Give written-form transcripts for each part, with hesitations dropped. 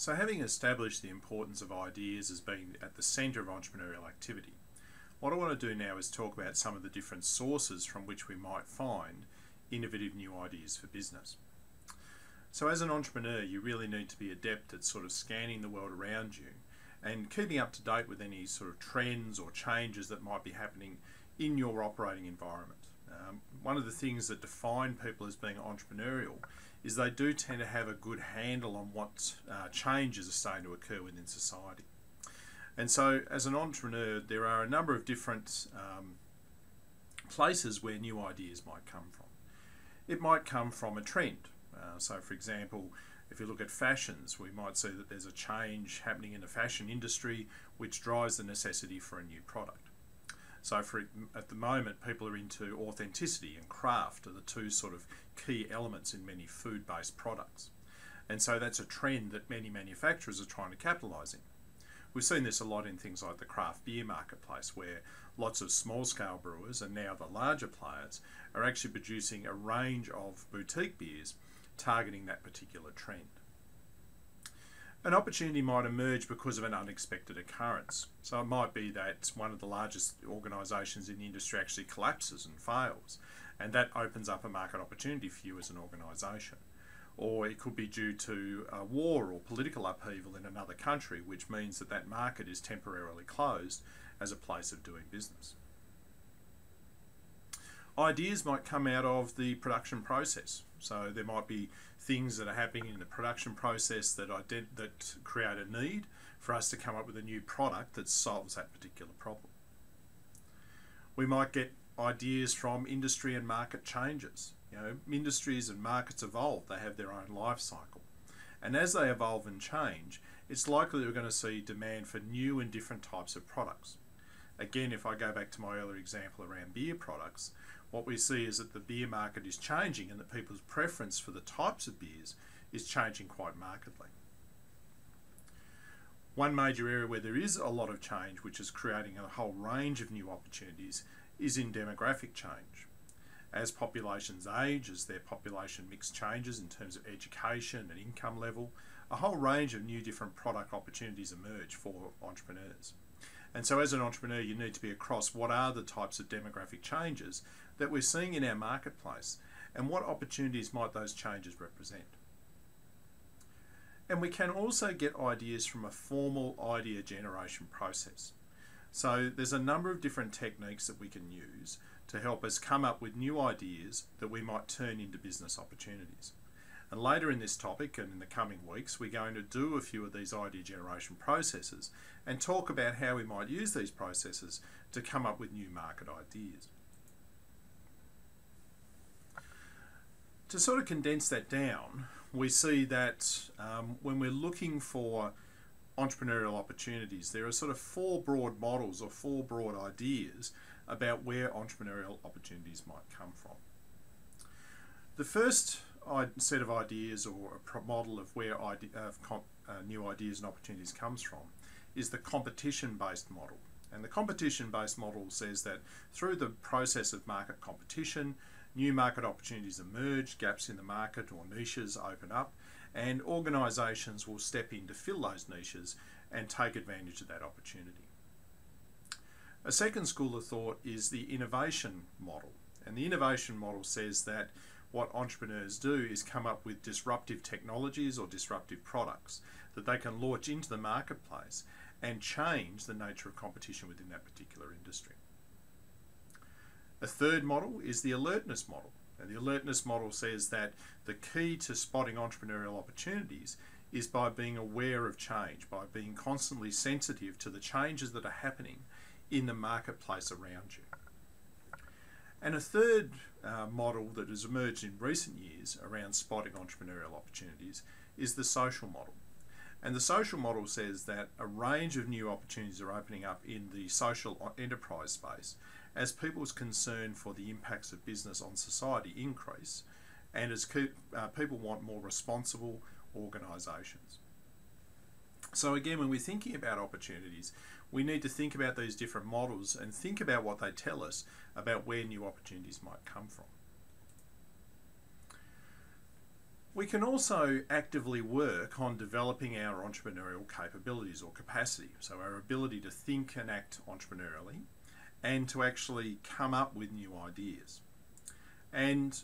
So having established the importance of ideas as being at the centre of entrepreneurial activity, what I want to do now is talk about some of the different sources from which we might find innovative new ideas for business. So as an entrepreneur, you really need to be adept at sort of scanning the world around you and keeping up to date with any sort of trends or changes that might be happening in your operating environment. One of the things that define people as being entrepreneurial is they do tend to have a good handle on what changes are starting to occur within society. And so as an entrepreneur, there are a number of different places where new ideas might come from. It might come from a trend. So for example, if you look at fashions, we might see that there's a change happening in the fashion industry which drives the necessity for a new product. So at the moment, people are into authenticity and craft are the two sort of key elements in many food-based products. And so that's a trend that many manufacturers are trying to capitalise in. We've seen this a lot in things like the craft beer marketplace, where lots of small-scale brewers and now the larger players are actually producing a range of boutique beers targeting that particular trend. An opportunity might emerge because of an unexpected occurrence. So it might be that one of the largest organisations in the industry actually collapses and fails, and that opens up a market opportunity for you as an organisation. Or it could be due to a war or political upheaval in another country, which means that that market is temporarily closed as a place of doing business. Ideas might come out of the production process. So there might be things that are happening in the production process that create a need for us to come up with a new product that solves that particular problem. We might get ideas from industry and market changes. Industries and markets evolve, they have their own life cycle. And as they evolve and change, it's likely that we're going to see demand for new and different types of products. Again, if I go back to my earlier example around beer products, what we see is that the beer market is changing and that people's preference for the types of beers is changing quite markedly. One major area where there is a lot of change, which is creating a whole range of new opportunities, is in demographic change. As populations age, as their population mix changes in terms of education and income level, a whole range of new different product opportunities emerge for entrepreneurs. And so as an entrepreneur, you need to be across what are the types of demographic changes that we're seeing in our marketplace and what opportunities might those changes represent. And we can also get ideas from a formal idea generation process. So there's a number of different techniques that we can use to help us come up with new ideas that we might turn into business opportunities. And later in this topic and in the coming weeks, we're going to do a few of these idea generation processes and talk about how we might use these processes to come up with new market ideas. To sort of condense that down, we see that when we're looking for entrepreneurial opportunities, there are sort of four broad models or four broad ideas about where entrepreneurial opportunities might come from. The first set of ideas or a model of where new ideas and opportunities comes from is the competition-based model. And the competition-based model says that through the process of market competition, new market opportunities emerge, gaps in the market or niches open up, and organisations will step in to fill those niches and take advantage of that opportunity. A second school of thought is the innovation model. And the innovation model says that what entrepreneurs do is come up with disruptive technologies or disruptive products that they can launch into the marketplace and change the nature of competition within that particular industry. A third model is the alertness model. And the alertness model says that the key to spotting entrepreneurial opportunities is by being aware of change, by being constantly sensitive to the changes that are happening in the marketplace around you. And a third model that has emerged in recent years around spotting entrepreneurial opportunities is the social model. And the social model says that a range of new opportunities are opening up in the social enterprise space as people's concern for the impacts of business on society increase and as people want more responsible organisations. So again, when we're thinking about opportunities, we need to think about these different models and think about what they tell us about where new opportunities might come from. We can also actively work on developing our entrepreneurial capabilities or capacity, so our ability to think and act entrepreneurially and to actually come up with new ideas. And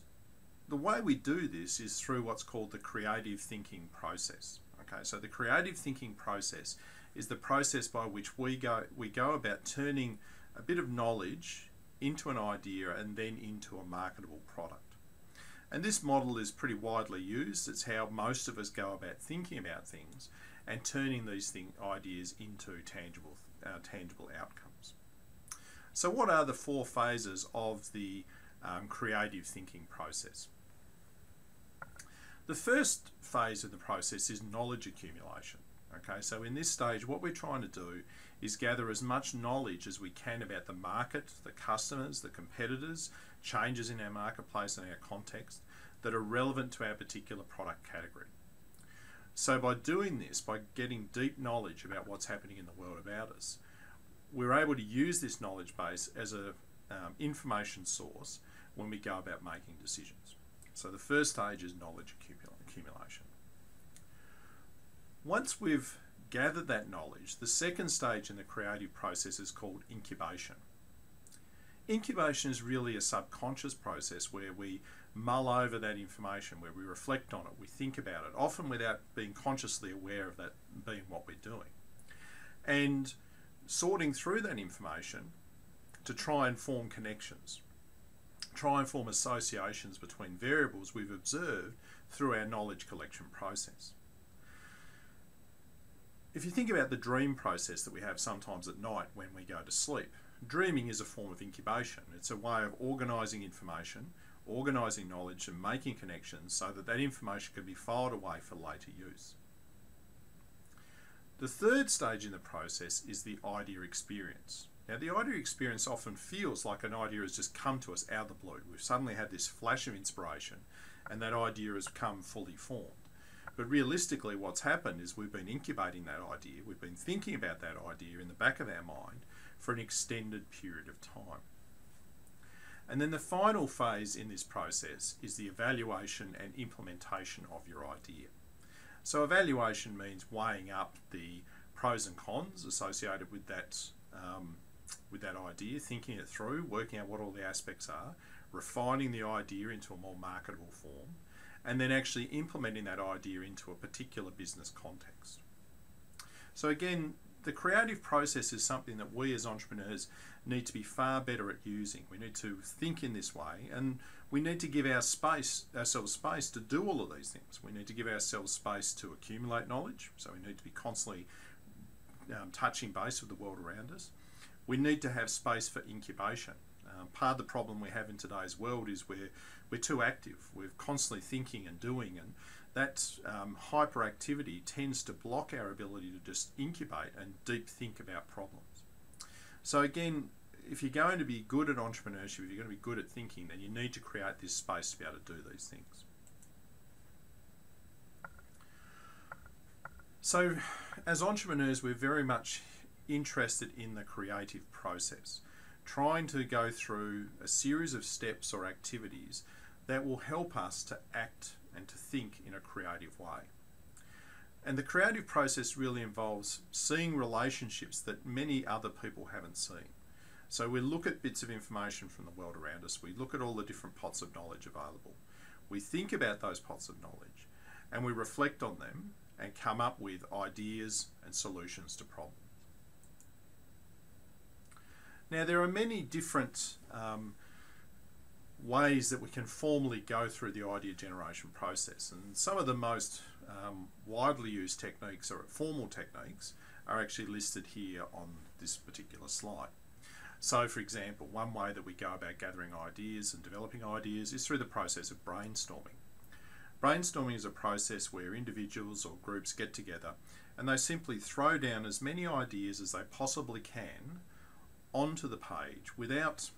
the way we do this is through what's called the creative thinking process. Okay, so the creative thinking process is the process by which we go about turning a bit of knowledge into an idea and then into a marketable product. And this model is pretty widely used. It's how most of us go about thinking about things and turning these ideas into tangible outcomes. So what are the four phases of the creative thinking process? The first phase of the process is knowledge accumulation. Okay, so in this stage, what we're trying to do is gather as much knowledge as we can about the market, the customers, the competitors, changes in our marketplace and our context that are relevant to our particular product category. So by doing this, by getting deep knowledge about what's happening in the world about us, we're able to use this knowledge base as an information source when we go about making decisions. So the first stage is knowledge accumulation. Once we've gathered that knowledge, the second stage in the creative process is called incubation. Incubation is really a subconscious process where we mull over that information, where we reflect on it, we think about it, often without being consciously aware of that being what we're doing. And sorting through that information to try and form connections, try and form associations between variables we've observed through our knowledge collection process. If you think about the dream process that we have sometimes at night when we go to sleep, dreaming is a form of incubation. It's a way of organising information, organising knowledge and making connections so that that information can be filed away for later use. The third stage in the process is the idea experience. Now the idea experience often feels like an idea has just come to us out of the blue. We've suddenly had this flash of inspiration and that idea has come fully formed. But realistically what's happened is we've been incubating that idea, we've been thinking about that idea in the back of our mind for an extended period of time. And then the final phase in this process is the evaluation and implementation of your idea. So evaluation means weighing up the pros and cons associated with that idea, thinking it through, working out what all the aspects are, refining the idea into a more marketable form, and then actually implementing that idea into a particular business context. So again, the creative process is something that we as entrepreneurs need to be far better at using. We need to think in this way, and we need to give ourselves space to do all of these things. We need to give ourselves space to accumulate knowledge, so we need to be constantly touching base with the world around us. We need to have space for incubation. Part of the problem we have in today's world is we're too active. We're constantly thinking and doing, and that hyperactivity tends to block our ability to just incubate and deep think about problems. So again, if you're going to be good at entrepreneurship, if you're going to be good at thinking, then you need to create this space to be able to do these things. So as entrepreneurs, we're very much interested in the creative process, trying to go through a series of steps or activities that will help us to act and to think in a creative way. And the creative process really involves seeing relationships that many other people haven't seen. So we look at bits of information from the world around us, we look at all the different pots of knowledge available, we think about those pots of knowledge, and we reflect on them and come up with ideas and solutions to problems. Now there are many different ways that we can formally go through the idea generation process, and some of the most widely used techniques or formal techniques are actually listed here on this particular slide. So for example, one way that we go about gathering ideas and developing ideas is through the process of brainstorming. Brainstorming is a process where individuals or groups get together and they simply throw down as many ideas as they possibly can onto the page without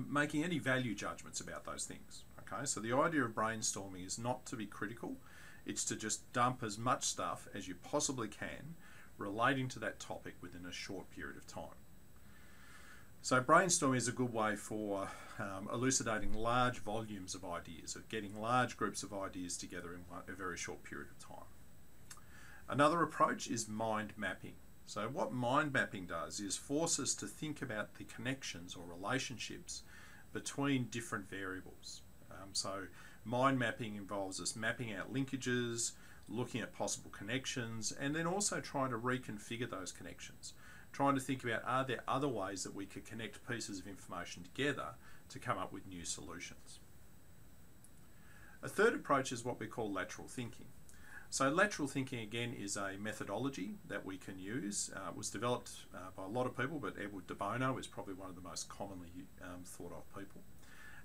making any value judgments about those things. Okay, so the idea of brainstorming is not to be critical, it's to just dump as much stuff as you possibly can relating to that topic within a short period of time. So brainstorming is a good way for elucidating large volumes of ideas, of getting large groups of ideas together in a very short period of time. Another approach is mind mapping. So what mind mapping does is force us to think about the connections or relationships between different variables. So mind mapping involves us mapping out linkages, looking at possible connections, and then also trying to reconfigure those connections. Trying to think about, are there other ways that we could connect pieces of information together to come up with new solutions. A third approach is what we call lateral thinking. So lateral thinking again is a methodology that we can use. It was developed by a lot of people, but Edward de Bono is probably one of the most commonly thought of people.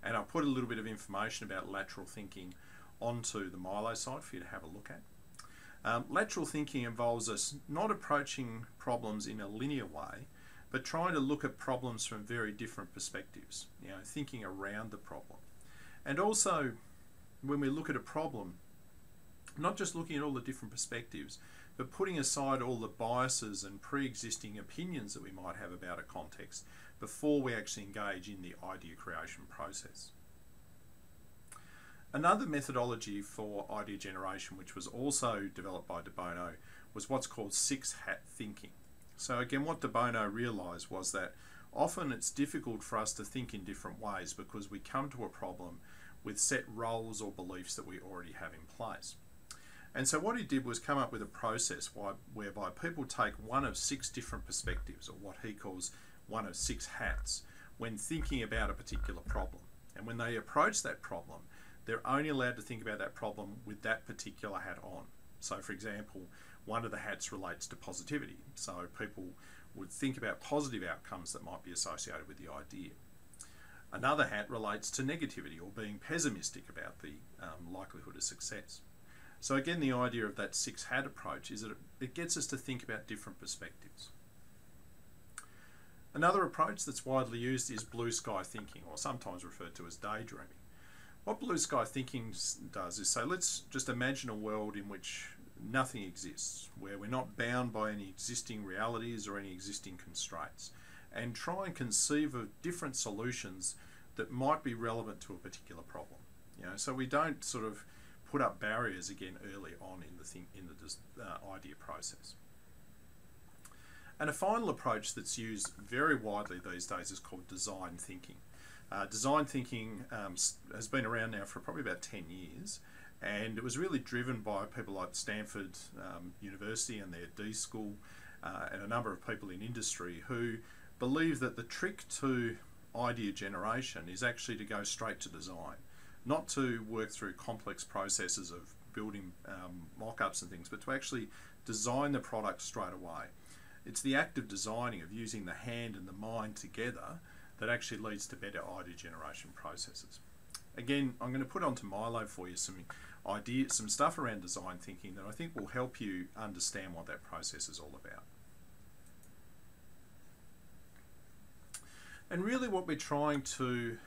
And I'll put a little bit of information about lateral thinking onto the Milo site for you to have a look at. Lateral thinking involves us not approaching problems in a linear way, but trying to look at problems from very different perspectives, thinking around the problem. And also, when we look at a problem, not just looking at all the different perspectives, but putting aside all the biases and pre-existing opinions that we might have about a context before we actually engage in the idea creation process. Another methodology for idea generation, which was also developed by de Bono, was what's called six-hat thinking. So again, what de Bono realised was that often it's difficult for us to think in different ways because we come to a problem with set roles or beliefs that we already have in place. And so what he did was come up with a process whereby people take one of 6 different perspectives, or what he calls one of 6 hats, when thinking about a particular problem. And when they approach that problem, they're only allowed to think about that problem with that particular hat on. So for example, one of the hats relates to positivity. So people would think about positive outcomes that might be associated with the idea. Another hat relates to negativity or being pessimistic about the likelihood of success. So again, the idea of that 6-hat approach is that it gets us to think about different perspectives. Another approach that's widely used is blue sky thinking, or sometimes referred to as daydreaming. What blue sky thinking does is say, let's just imagine a world in which nothing exists, where we're not bound by any existing realities or any existing constraints, and try and conceive of different solutions that might be relevant to a particular problem. So we don't sort of put up barriers again early on in the idea process. And a final approach that's used very widely these days is called design thinking. Design thinking has been around now for probably about 10 years, and it was really driven by people like Stanford University and their D School and a number of people in industry who believe that the trick to idea generation is actually to go straight to design, not to work through complex processes of building mock-ups and things, but to actually design the product straight away. It's the act of designing, of using the hand and the mind together, that actually leads to better idea generation processes. Again, I'm going to put onto Milo for you some stuff around design thinking that I think will help you understand what that process is all about. And really what we're trying to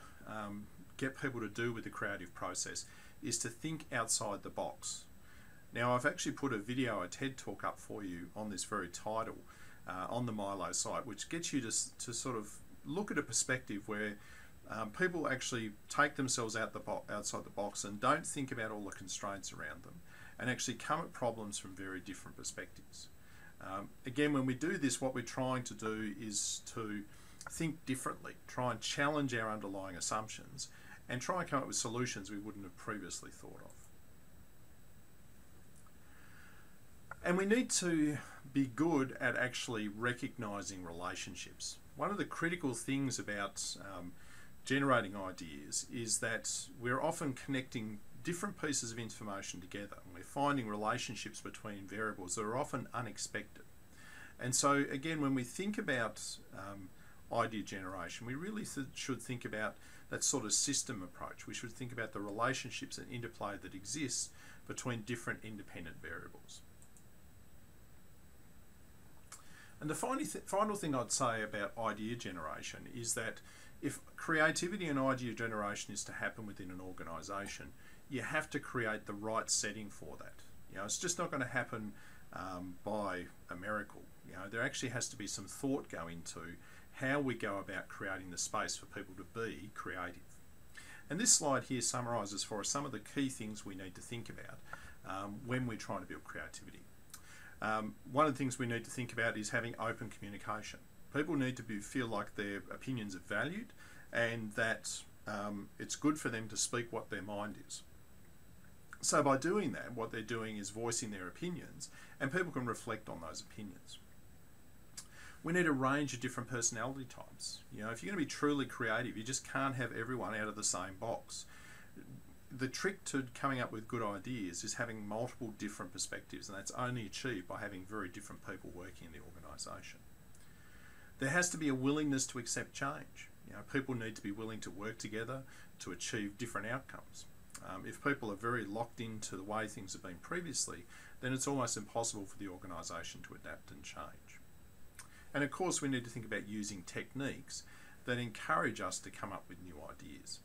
get people to do with the creative process is to think outside the box. Now, I've actually put a video, a TED talk up for you on this very title on the Milo site, which gets you to sort of look at a perspective where people actually take themselves outside the box and don't think about all the constraints around them, and actually come at problems from very different perspectives. Again, when we do this, what we're trying to do is to think differently, try and challenge our underlying assumptions, and try and come up with solutions we wouldn't have previously thought of. And we need to be good at actually recognizing relationships. One of the critical things about generating ideas is that we're often connecting different pieces of information together, and we're finding relationships between variables that are often unexpected. And so again, when we think about idea generation, we really should think about that sort of system approach. We should think about the relationships and interplay that exists between different independent variables. And the final thing I'd say about idea generation is that if creativity and idea generation is to happen within an organisation, you have to create the right setting for that. It's just not going to happen by a miracle. There actually has to be some thought go into how we go about creating the space for people to be creative. And this slide here summarises for us some of the key things we need to think about when we're trying to build creativity. One of the things we need to think about is having open communication. People need to feel like their opinions are valued, and that it's good for them to speak what their mind is. So by doing that, what they're doing is voicing their opinions, and people can reflect on those opinions. We need a range of different personality types. You know, if you're going to be truly creative, you just can't have everyone out of the same box. The trick to coming up with good ideas is having multiple different perspectives, and that's only achieved by having very different people working in the organisation. There has to be a willingness to accept change. You know, people need to be willing to work together to achieve different outcomes. If people are very locked into the way things have been previously, then it's almost impossible for the organisation to adapt and change. And of course, we need to think about using techniques that encourage us to come up with new ideas.